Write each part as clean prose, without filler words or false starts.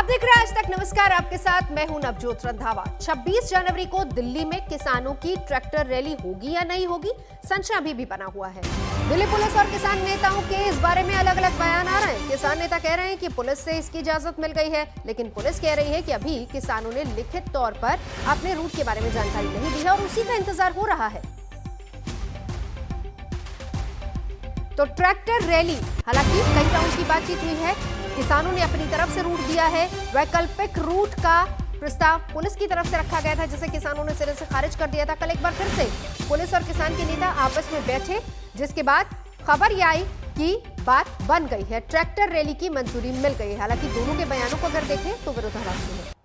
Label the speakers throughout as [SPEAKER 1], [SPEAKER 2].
[SPEAKER 1] देख रहे हैं आज तक। नमस्कार, आपके साथ मैं हूं नवजोत रंधावा। 26 जनवरी को दिल्ली में किसानों की ट्रैक्टर रैली होगी या नहीं होगी, संशय अभी भी बना हुआ है। दिल्ली पुलिस और किसान नेताओं के इस बारे में अलग अलग बयान आ रहे हैं। किसान नेता कह रहे हैं कि पुलिस से इसकी इजाजत मिल गई है, लेकिन पुलिस कह रही है कि अभी किसानों ने लिखित तौर पर अपने रूट के बारे में जानकारी नहीं दी है और उसी का इंतजार हो रहा है। तो ट्रैक्टर रैली, हालांकि कई राउंड की बातचीत हुई है, किसानों ने अपनी तरफ से रूट दिया है। वैकल्पिक रूट का प्रस्ताव पुलिस की तरफ से रखा गया था, जिसे किसानों ने सिरे से खारिज कर दिया था। कल एक बार फिर से पुलिस और किसान के नेता आपस में बैठे, जिसके बाद खबर यह आई कि बात बन गई है, ट्रैक्टर रैली की मंजूरी मिल गई है। हालांकि दोनों के बयानों को अगर देखें तो विरोधाभासी है।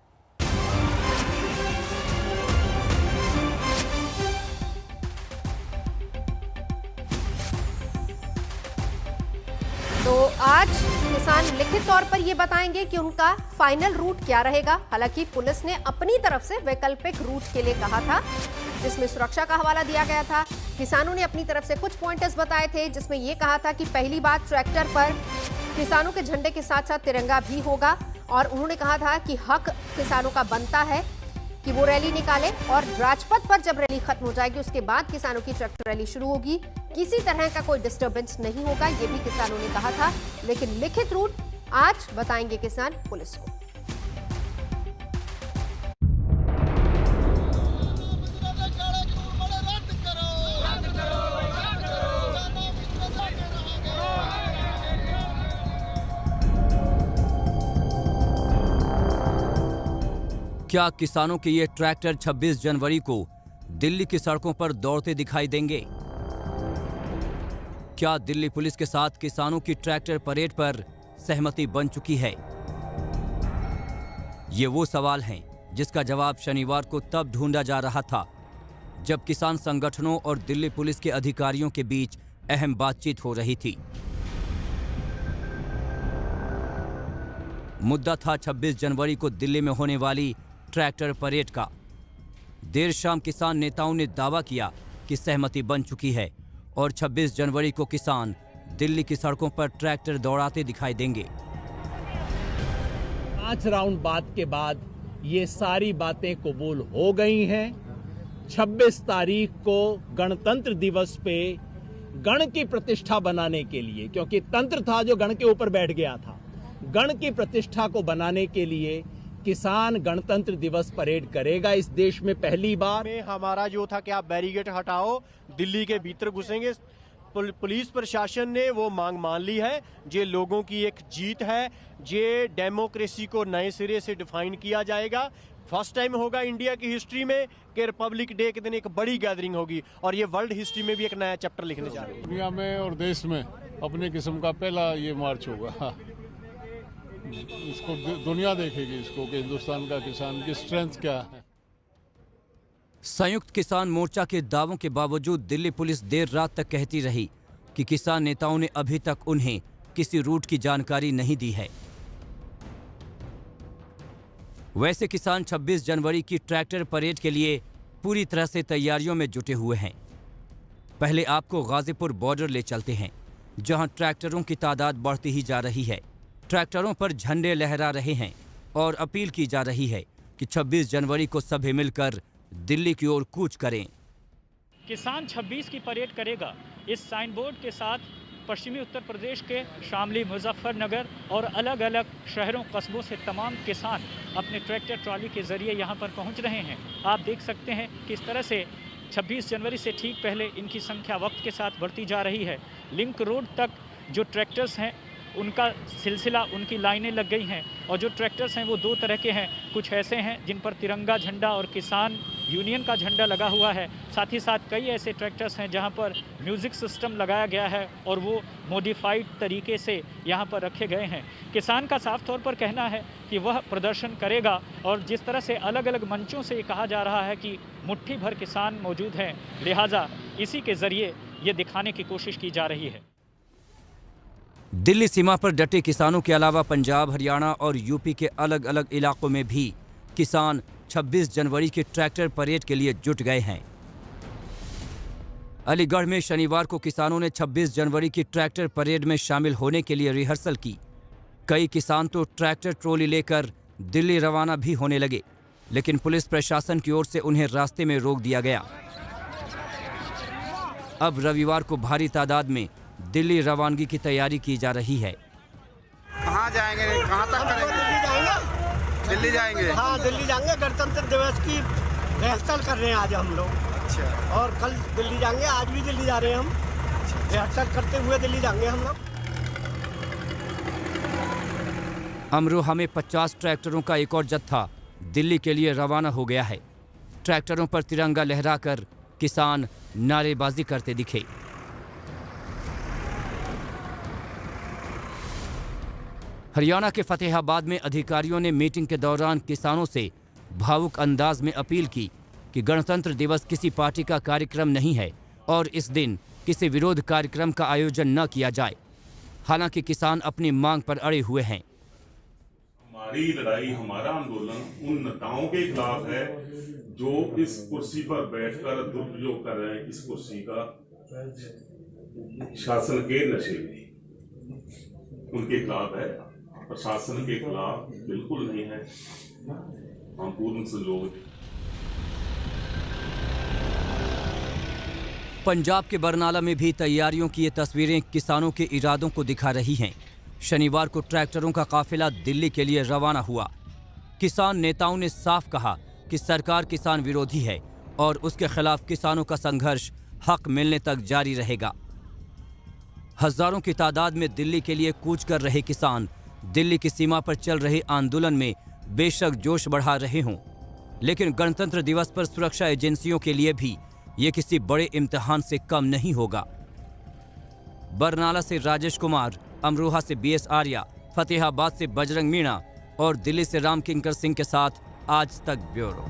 [SPEAKER 1] तो आज किसान लिखित तौर पर यह बताएंगे कि उनका फाइनल रूट क्या रहेगा। हालांकि पुलिस ने अपनी तरफ से वैकल्पिक रूट के लिए कहा था, जिसमें सुरक्षा का हवाला दिया गया था। किसानों ने अपनी तरफ से कुछ पॉइंटर्स बताए थे, जिसमें यह कहा था कि पहली बात, ट्रैक्टर पर किसानों के झंडे के साथ साथ तिरंगा भी होगा और उन्होंने कहा था कि हक किसानों का बनता है कि वो रैली निकाले और राजपथ पर जब रैली खत्म हो जाएगी उसके बाद किसानों की ट्रैक्टर रैली शुरू होगी। किसी तरह का कोई डिस्टर्बेंस नहीं होगा, ये भी किसानों ने कहा था। लेकिन लिखित रूट आज बताएंगे किसान पुलिस को।
[SPEAKER 2] क्या किसानों के ये ट्रैक्टर 26 जनवरी को दिल्ली की सड़कों पर दौड़ते दिखाई देंगे? क्या दिल्ली पुलिस के साथ किसानों की ट्रैक्टर परेड पर सहमति बन चुकी है? ये वो सवाल हैं जिसका जवाब शनिवार को तब ढूंढा जा रहा था जब किसान संगठनों और दिल्ली पुलिस के अधिकारियों के बीच अहम बातचीत हो रही थी। मुद्दा था 26 जनवरी को दिल्ली में होने वाली ट्रैक्टर परेड का। देर शाम किसान नेताओं ने दावा किया कि सहमति बन चुकी है और 26 जनवरी को किसान दिल्ली की सड़कों पर ट्रैक्टर दौड़ाते दिखाई देंगे।
[SPEAKER 3] 5 राउंड बात के बाद ये सारी बातें कबूल हो गई हैं। 26 तारीख को गणतंत्र दिवस पे गण की प्रतिष्ठा बनाने के लिए, क्योंकि तंत्र था जो गण के ऊपर बैठ गया था, गण की प्रतिष्ठा को बनाने के लिए किसान गणतंत्र दिवस परेड करेगा इस देश में पहली बार।
[SPEAKER 4] हमारा जो था कि आप बैरिकेड हटाओ, दिल्ली के भीतर घुसेंगे। पुलिस प्रशासन ने वो मांग मान ली है। ये लोगों की एक जीत है। ये डेमोक्रेसी को नए सिरे से डिफाइन किया जाएगा। फर्स्ट टाइम होगा इंडिया की हिस्ट्री में कि रिपब्लिक डे के दिन एक बड़ी गैदरिंग होगी और ये वर्ल्ड हिस्ट्री में भी एक नया चैप्टर लिखने जा रही है।
[SPEAKER 5] दुनिया में और देश में अपने किस्म का पहला ये मार्च होगा। इसको दुनिया देखेगी इसको कि हिंदुस्तान का किसान की स्ट्रेंथ क्या है।
[SPEAKER 2] संयुक्त किसान मोर्चा के दावों के बावजूद दिल्ली पुलिस देर रात तक कहती रही कि किसान नेताओं ने अभी तक उन्हें किसी रूट की जानकारी नहीं दी है। वैसे किसान 26 जनवरी की ट्रैक्टर परेड के लिए पूरी तरह से तैयारियों में जुटे हुए हैं। पहले आपको गाजीपुर बॉर्डर ले चलते हैं, जहां ट्रैक्टरों की तादाद बढ़ती ही जा रही है। ट्रैक्टरों पर झंडे लहरा रहे हैं और अपील की जा रही है कि 26 जनवरी को सभी मिलकर दिल्ली की ओर कूच करें।
[SPEAKER 6] किसान 26 की परेड करेगा, इस साइन बोर्ड के साथ पश्चिमी उत्तर प्रदेश के शामली, मुजफ्फरनगर और अलग अलग शहरों कस्बों से तमाम किसान अपने ट्रैक्टर ट्रॉली के जरिए यहां पर पहुंच रहे हैं। आप देख सकते हैं कि इस तरह से 26 जनवरी से ठीक पहले इनकी संख्या वक्त के साथ बढ़ती जा रही है। लिंक रोड तक जो ट्रैक्टर्स हैं उनका सिलसिला, उनकी लाइनें लग गई हैं और जो ट्रैक्टर्स हैं वो 2 तरह के हैं। कुछ ऐसे हैं जिन पर तिरंगा झंडा और किसान यूनियन का झंडा लगा हुआ है। साथ ही साथ कई ऐसे ट्रैक्टर्स हैं जहां पर म्यूज़िक सिस्टम लगाया गया है और वो मॉडिफाइड तरीके से यहां पर रखे गए हैं। किसान का साफ तौर पर कहना है कि वह प्रदर्शन करेगा और जिस तरह से अलग अलग मंचों से ये कहा जा रहा है कि मुट्ठी भर किसान मौजूद हैं, लिहाजा इसी के ज़रिए ये दिखाने की कोशिश की जा रही है।
[SPEAKER 2] दिल्ली सीमा पर डटे किसानों के अलावा पंजाब, हरियाणा और यूपी के अलग अलग इलाकों में भी किसान 26 जनवरी के ट्रैक्टर परेड के लिए जुट गए हैं। अलीगढ़ में शनिवार को किसानों ने 26 जनवरी की ट्रैक्टर परेड में शामिल होने के लिए रिहर्सल की। कई किसान तो ट्रैक्टर ट्रॉली लेकर दिल्ली रवाना भी होने लगे, लेकिन पुलिस प्रशासन की ओर से उन्हें रास्ते में रोक दिया गया। अब रविवार को भारी तादाद में दिल्ली रवानगी की तैयारी की जा रही है।
[SPEAKER 7] कहाँ जाएंगे, कहाँ तक करेंगे? दिल्ली जाएंगे।
[SPEAKER 8] हाँ, दिल्ली जाएंगे। गणतंत्र दिवस की रिहर्सल कर रहे हैं आज हम लोग।
[SPEAKER 7] अच्छा।
[SPEAKER 8] और कल दिल्ली जाएंगे, आज भी दिल्ली जा रहे हैं हम। रिहर्सल करते हुए दिल्ली जाएंगे हम लोग।
[SPEAKER 2] अमरोहा में 50 ट्रैक्टरों का एक और जत्था दिल्ली के लिए रवाना हो गया है। ट्रैक्टरों पर तिरंगा लहराकर किसान नारेबाजी करते दिखे। हरियाणा के फतेहाबाद में अधिकारियों ने मीटिंग के दौरान किसानों से भावुक अंदाज में अपील की कि गणतंत्र दिवस किसी पार्टी का कार्यक्रम नहीं है और इस दिन किसी विरोध कार्यक्रम का आयोजन न किया जाए। हालांकि किसान अपनी मांग पर अड़े हुए हैं।
[SPEAKER 9] हमारी लड़ाई, हमारा आंदोलन उन नेताओं के खिलाफ है जो इस कुर्सी पर बैठकर दुरुपयोग कर रहे हैं इस कुर्सी का शासन के नशे में। उनके खिलाफ है, प्रशासन के खिलाफ बिल्कुल नहीं है। हम पूर्ण सहयोग।
[SPEAKER 2] पंजाब के बरनाला में भी तैयारियों की ये तस्वीरें किसानों के इरादों को दिखा रही हैं। शनिवार को ट्रैक्टरों का काफिला दिल्ली के लिए रवाना हुआ। किसान नेताओं ने साफ कहा कि सरकार किसान विरोधी है और उसके खिलाफ किसानों का संघर्ष हक मिलने तक जारी रहेगा। हजारों की तादाद में दिल्ली के लिए कूच कर रहे किसान दिल्ली की सीमा पर चल रहे आंदोलन में बेशक जोश बढ़ा रहे हों, लेकिन गणतंत्र दिवस पर सुरक्षा एजेंसियों के लिए भी ये किसी बड़े इम्तिहान से कम नहीं होगा। बरनाला से राजेश कुमार, अमरोहा से बीएस आर्या, फतेहाबाद से बजरंग मीणा और दिल्ली से राम किंकर सिंह के साथ आज तक ब्यूरो।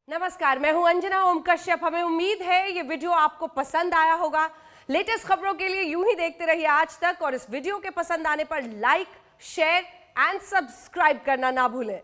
[SPEAKER 10] नमस्कार, मैं हूं अंजना ओम कश्यप। हमें उम्मीद है ये वीडियो आपको पसंद आया होगा। लेटेस्ट खबरों के लिए यूं ही देखते रहिए आज तक और इस वीडियो के पसंद आने पर लाइक, शेयर एंड सब्सक्राइब करना ना भूलें।